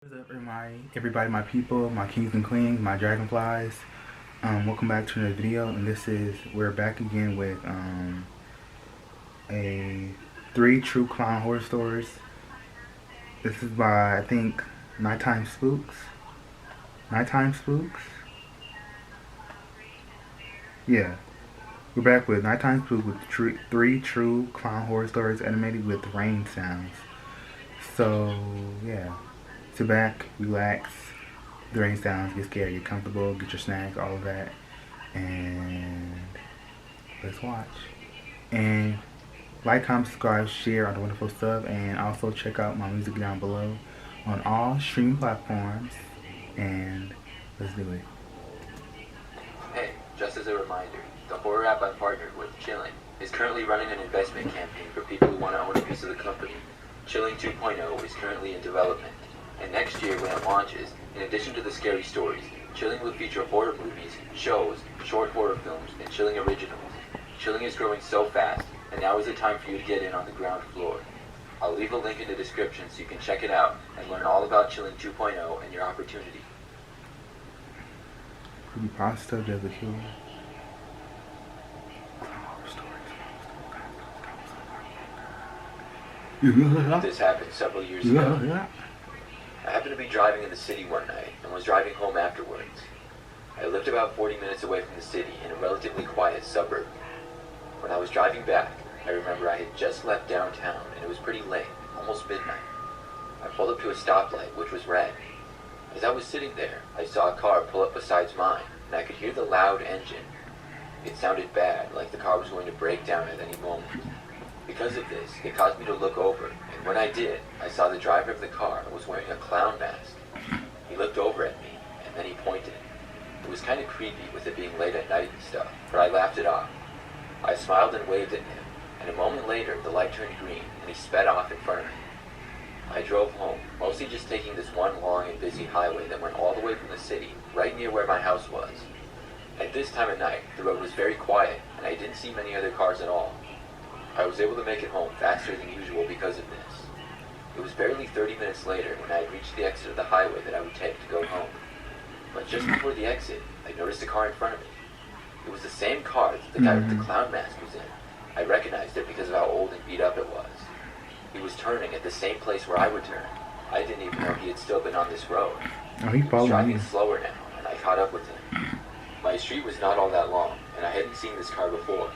What's up, everybody, my people, my kings and queens, my dragonflies. Welcome back to another video, and we're back again with a 3 true clown horror stories. This is by, I think, Nighttime Spooks. Nighttime Spooks? Yeah. We're back with Nighttime Spooks with 3 true clown horror stories animated with rain sounds. So, yeah. Sit back, relax, the rain sounds, get scared, get comfortable, get your snacks, all of that, and let's watch. And like, comment, subscribe, share all the wonderful stuff, and also check out my music down below on all streaming platforms, and let's do it. Hey, just as a reminder, the horror app I've partnered with, Chilling, is currently running an investment campaign for people who want to own a piece of the company. Chilling 2.0 is currently in development. And next year, when it launches, in addition to the scary stories, Chilling will feature horror movies, shows, short horror films, and Chilling originals. Chilling is growing so fast, and now is the time for you to get in on the ground floor. I'll leave a link in the description so you can check it out and learn all about Chilling 2.0 and your opportunity. Creepypasta, there's a killer. This happened several years ago. I happened to be driving in the city one night and was driving home afterwards. I lived about 40 minutes away from the city in a relatively quiet suburb. When I was driving back, I remember I had just left downtown and it was pretty late, almost midnight. I pulled up to a stoplight, which was red. As I was sitting there, I saw a car pull up beside mine, and I could hear the loud engine. It sounded bad, like the car was going to break down at any moment. Because of this, it caused me to look over, and when I did, I saw the driver of the car was wearing a clown mask. He looked over at me, and then he pointed. It was kind of creepy with it being late at night and stuff, but I laughed it off. I smiled and waved at him, and a moment later, the light turned green, and he sped off in front of me. I drove home, mostly just taking this one long and busy highway that went all the way from the city, right near where my house was. At this time of night, the road was very quiet, and I didn't see many other cars at all. I was able to make it home faster than usual because of this. It was barely 30 minutes later when I had reached the exit of the highway that I would take to go home. But just before the exit, I noticed a car in front of me. It was the same car that the guy with the clown mask was in. I recognized it because of how old and beat up it was. He was turning at the same place where I would turn. I didn't even know he had still been on this road. Oh, he was driving me. slower now, and I caught up with him. My street was not all that long, and I hadn't seen this car before.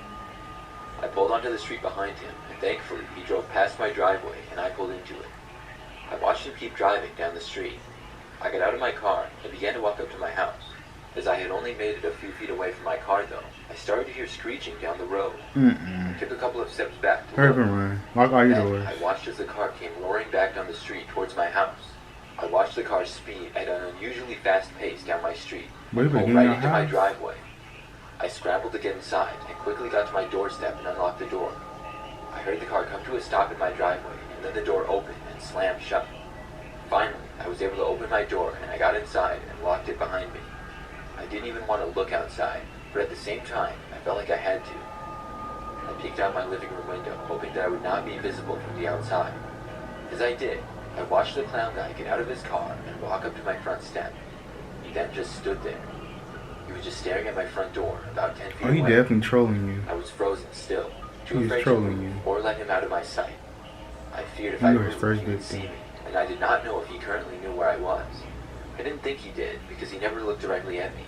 I pulled onto the street behind him, and thankfully he drove past my driveway and I pulled into it. I watched him keep driving down the street. I got out of my car and began to walk up to my house. As I had only made it a few feet away from my car though, I started to hear screeching down the road. I took a couple of steps back to look. Run. Lock all your doors. I watched as the car came roaring back down the street towards my house. I watched the car speed at an unusually fast pace down my street and pull right into my driveway. I scrambled to get inside and quickly got to my doorstep and unlocked the door. I heard the car come to a stop in my driveway, and then the door opened and slammed shut. Finally, I was able to open my door and I got inside and locked it behind me. I didn't even want to look outside, but at the same time, I felt like I had to. I peeked out my living room window, hoping that I would not be visible from the outside. As I did, I watched the clown guy get out of his car and walk up to my front step. He then just stood there. He was just staring at my front door, about 10 feet away. Oh, he definitely trolling you. I was frozen still, too He's afraid to trolling move you. or let him out of my sight. I feared if I moved, first he would victim. see me, and I did not know if he currently knew where I was. I didn't think he did, because he never looked directly at me.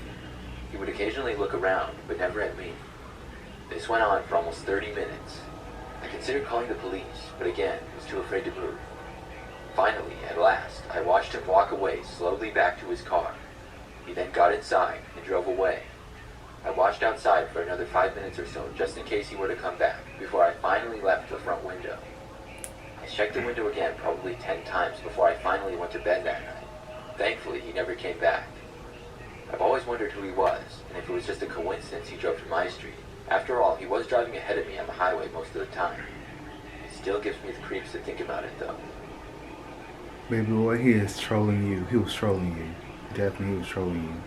He would occasionally look around, but never at me. This went on for almost 30 minutes. I considered calling the police, but again, was too afraid to move. Finally, at last, I watched him walk away slowly back to his car. He then got inside and drove away. I watched outside for another 5 minutes or so, just in case he were to come back, before I finally left the front window. I checked the window again probably 10 times before I finally went to bed that night. Thankfully, he never came back. I've always wondered who he was, and if it was just a coincidence he drove to my street. After all, he was driving ahead of me on the highway most of the time. It still gives me the creeps to think about it, though. Baby boy, he is trolling you. He was trolling you. Definitely, he was trolling you.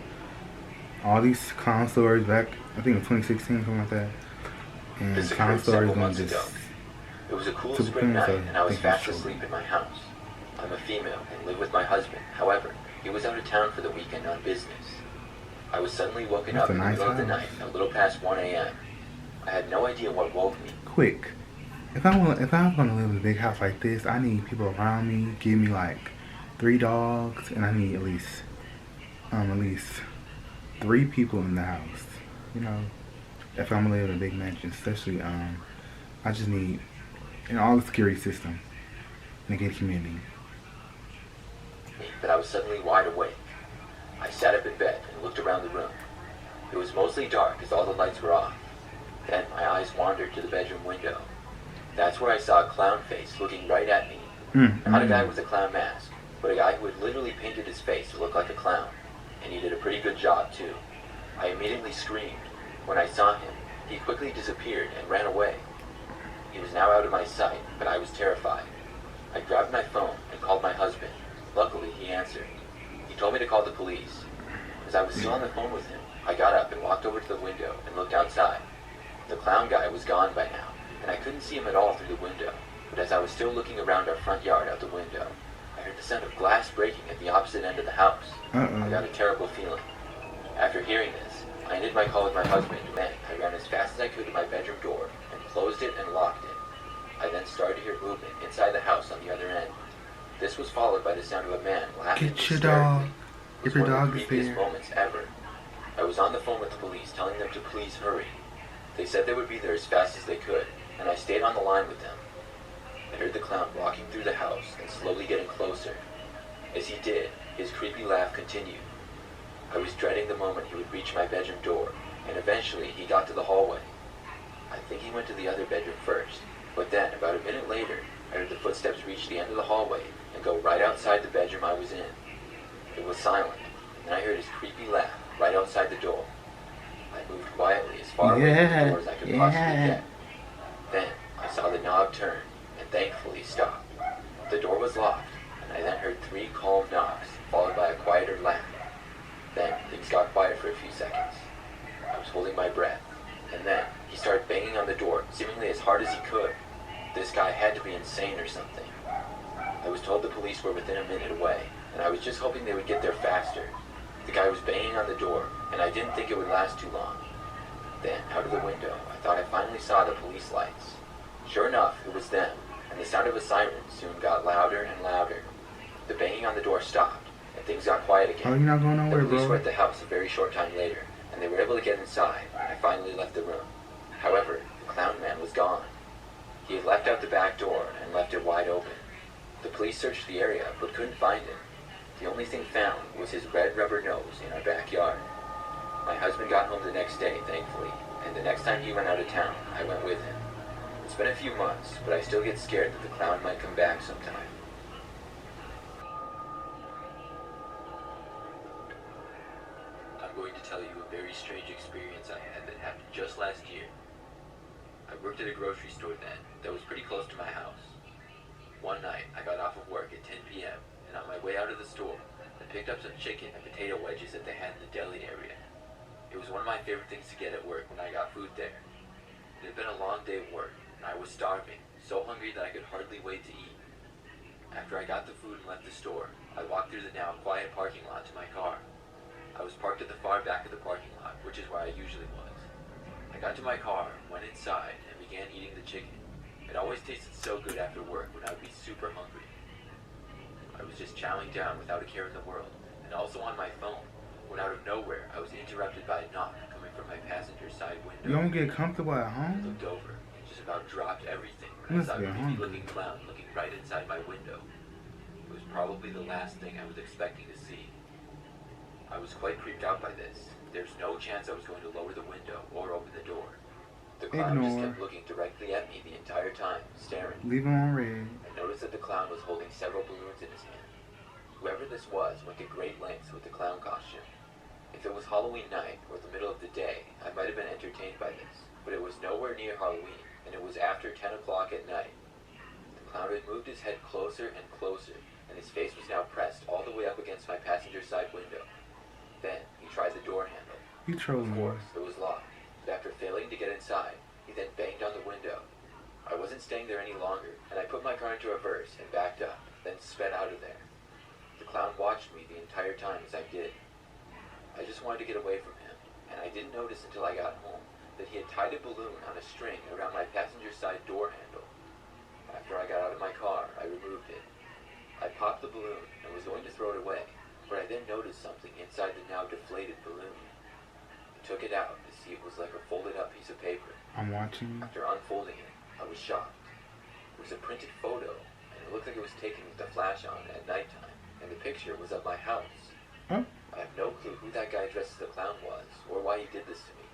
All these clown stories back, I think in 2016, something like that. And This clown occurred several stories months on just ago. It was a cool super spring clean, so night, and I was I think he's fast trolling. asleep in my house. I'm a female and live with my husband. However, he was out of town for the weekend on business. I was suddenly woken up in the middle of the night, a little past 1 a.m. I had no idea what woke me. Quick. If I'm gonna live in a big house like this, I need people around me. Give me like 3 dogs, and I need at least 3 people in the house. You know, if I'm gonna live in a big mansion, especially I just need all the security system in a good community. But I was suddenly wide awake. I sat up in bed and looked around the room. It was mostly dark as all the lights were off. Then my eyes wandered to the bedroom window. That's where I saw a clown face looking right at me. Not a guy with a clown mask, but a guy who had literally painted his face to look like a clown. And he did a pretty good job too. I immediately screamed. When I saw him, he quickly disappeared and ran away. He was now out of my sight, but I was terrified. I grabbed my phone and called my husband. Luckily, he answered. He told me to call the police. As I was still on the phone with him, I got up and walked over to the window and looked outside. The clown guy was gone by now, and I couldn't see him at all through the window. But as I was still looking around our front yard out the window, I heard the sound of glass breaking at the opposite end of the house. I got a terrible feeling. After hearing this, I ended my call with my husband, and then I ran as fast as I could to my bedroom door and closed it and locked it. I then started to hear movement inside the house on the other end. This was followed by the sound of a man laughing hysterically. It was one of the creepiest moments ever. I was on the phone with the police telling them to please hurry. They said they would be there as fast as they could, and I stayed on the line with them. I heard the clown walking through the house and slowly getting closer. As he did, his creepy laugh continued. I was dreading the moment he would reach my bedroom door, and eventually he got to the hallway. I think he went to the other bedroom first, but then, about a minute later, I heard the footsteps reach the end of the hallway and go right outside the bedroom I was in. It was silent, and I heard his creepy laugh right outside the door. I moved quietly as far away from the door as I could possibly get. Then, I saw the knob turn, and thankfully stopped. The door was locked, and I then heard 3 calm knocks, followed by a quieter laugh. Then, things got quiet for a few seconds. I was holding my breath, and then he started banging on the door, seemingly as hard as he could. This guy had to be insane or something. I was told the police were within a minute away, and I was just hoping they would get there faster. The guy was banging on the door, and I didn't think it would last too long. Then, out of the window, I thought I finally saw the police lights. Sure enough, it was them, and the sound of a siren soon got louder and louder. The banging on the door stopped, and things got quiet again. Oh, you're not going nowhere, the police bro. were at the house a very short time later, and they were able to get inside, and I finally left the room. However, the clown man was gone. He had left out the back door and left it wide open. The police searched the area, but couldn't find him. The only thing found was his red rubber nose in our backyard. My husband got home the next day, thankfully, and the next time he went out of town, I went with him. It's been a few months, but I still get scared that the clown might come back sometime. I'm going to tell you a very strange experience I had that happened just last year. I worked at a grocery store then that was pretty close to my house. One night, I got off of work at 10 p.m., and on my way out of the store, I picked up some chicken and potato wedges that they had in the deli area. It was one of my favorite things to get at work when I got food there. It had been a long day of work, and I was starving, so hungry that I could hardly wait to eat. After I got the food and left the store, I walked through the now quiet parking lot to my car. I was parked at the far back of the parking lot, which is where I usually was. I got to my car, went inside, and began eating the chicken. It always tasted so good after work when I would be super hungry. I was just chowing down without a care in the world, and also on my phone, when out of nowhere I was interrupted by a knock coming from my passenger side window. You don't get comfortable at I home? looked over and just about dropped everything when I saw a creepy-looking clown looking right inside my window. It was probably the last thing I was expecting to see. I was quite creeped out by this. There's no chance I was going to lower the window or open the door. The clown just kept looking directly at me the entire time, staring. Leave him on red. I noticed that the clown was holding several balloons in his hand. Whoever this was went to great lengths with the clown costume. If it was Halloween night or the middle of the day, I might have been entertained by this, but it was nowhere near Halloween, and it was after 10 o'clock at night. The clown had moved his head closer and closer, and his face was now pressed all the way up against my passenger side window. Then, he tried the door handle. You trolling. Of course, it was locked. But after failing to get inside, he then banged on the window. I wasn't staying there any longer, and I put my car into reverse and backed up. then sped out of there. The clown watched me the entire time as I did. I just wanted to get away from him, and I didn't notice until I got home that he had tied a balloon on a string around my passenger side door handle. After I got out of my car, I removed it. I popped the balloon and was going to throw it away, but I then noticed something inside the now deflated balloon. I took it out to see it was like a folded up piece of paper. I'm watching. After unfolding it, I was shocked. It was a printed photo, and it looked like it was taken with the flash on at nighttime, and the picture was of my house. Huh? I have no clue who that guy dressed as the clown was, or why he did this to me.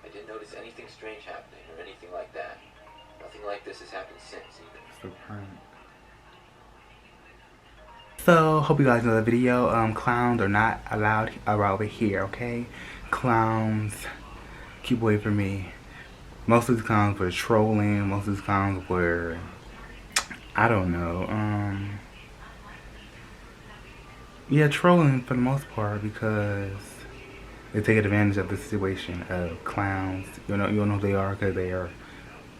I didn't notice anything strange happening or anything like that. Nothing like this has happened since, even. It's a prank. So, hope you guys know the video. Clowns are not allowed over here, okay? Clowns, keep away from me. Most of these clowns were trolling. Most of these clowns were, I don't know, yeah, trolling for the most part because they take advantage of the situation of clowns. You don't know who they are because they are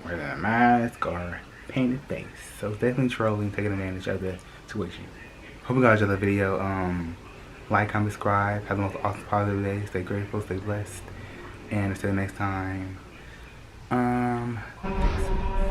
wearing a mask or painted face. So it's definitely trolling, taking advantage of the situation. Hope you guys enjoyed the video. Like, comment, subscribe. Have the most awesome positive day. Stay grateful, stay blessed. And until next time, thanks.